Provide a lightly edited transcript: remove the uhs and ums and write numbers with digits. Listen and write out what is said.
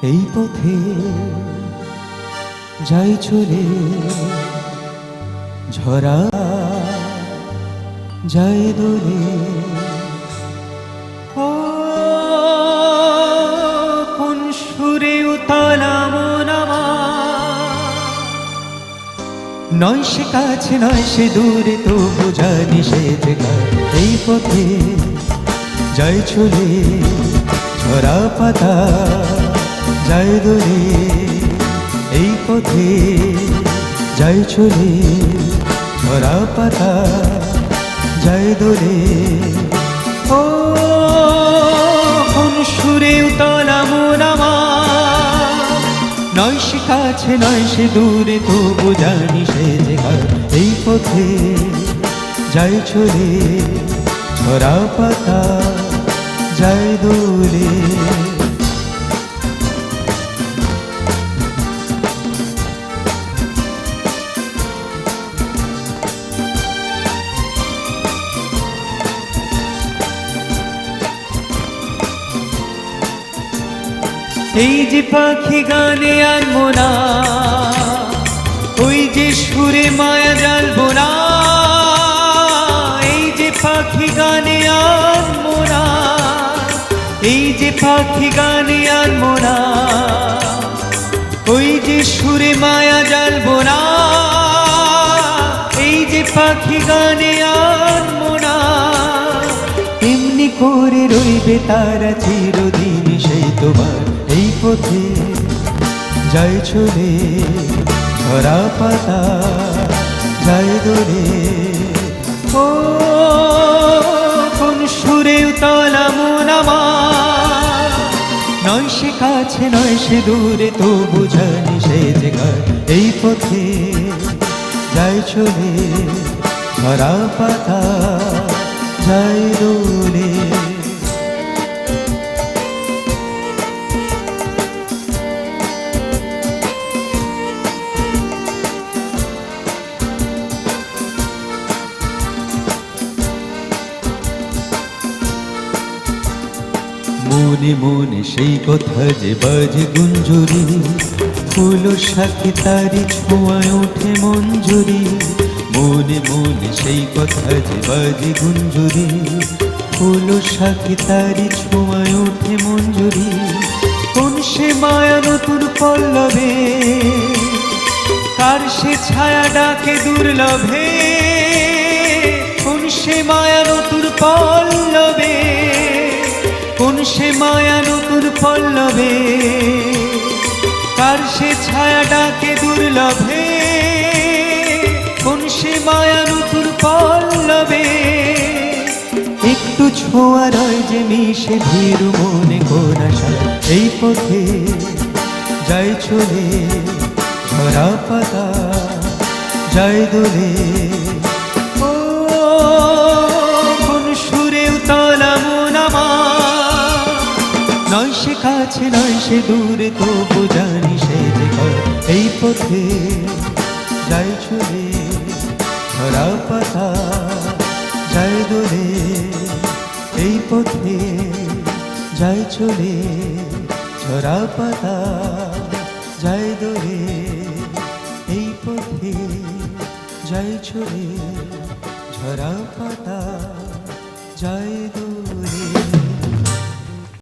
এই পথে যাই চলে, ঝরা যায় দোলে। ও কোন সুরে উতলা মন আমার, নয় সে কাছে নয় সে দূরে, তবু জানি সে যে কার। এই পথে যাই চলে, ঝরা পাতা যায় দোলে। এই পথে যাই চলে, ঝরা পাতা যায় দোলে। ও কোন সুরে উতলা মন আমার, নয় সে কাছে নয় সে দূরে, তবু জানি সে যে কার। এই পথে যাই চলে, ঝরা পাতা যায় দোলে। এই যে পাখি গানে আর মোনা, ওই যে সুরে মায়া জ্বালবো না। এই যে পাখি গানে আর মোনা, এই যে পাখি গানে আর মোনা, ওই যে সুরে মায়া জ্বালবো না। এই যে পাখি গানে আর মোনা, এমনি করে রইবে তারা চিরদিন সেই তোমার। এই পথে যাই চলে, ঝরা পাতা যায় দোলে। ও কোন সুরে উতলা মন আমার, নয় সে কাছে নয় সে দূরে, তবু জানি সে যে কার। এই পথে যাই চলে, ঝরা পাতা যায় দোলে। মনে মনে সেই কথা যে বাজে গুঞ্জরি, ফুল সাথে তারি ছোঁয়ায় ওঠে মঞ্জুরি। মনে মনে সেই কথা যে বাজে গুঞ্জরি, ফুল সাথে তারি ছোঁয়ায় ওঠে মঞ্জুরি। কোন সে মায়া নতুন পল্লবে, কার সে ছায়া ডাকে দুর্লভে। কোন সে মায়া নতুন পল্লবে, কোন সে মায়া নতুন পল্লবে, কার সে ছায়া ডাকে দুর্লভে। কোন সে মায়া নতুন পল্লবে, একটু ছোঁয়া রয় যে মিশে ভীরু মনে কোন আশা। এই পথে যাই চলে, ঝরা পাতা যায় দোলে। ও কোন সুরে উতলা মন আমার, নয় সে কাছে নয় সে দূরে, তবু জানি সে যে কার। এই পথে যাই চলে, ঝরা পাতা যায় দোলে। এই পথে যাই চলে, ঝরা পাতা যায় দোলে। এই পথে যাই চলে, ঝরা পাতা যায় দোলে।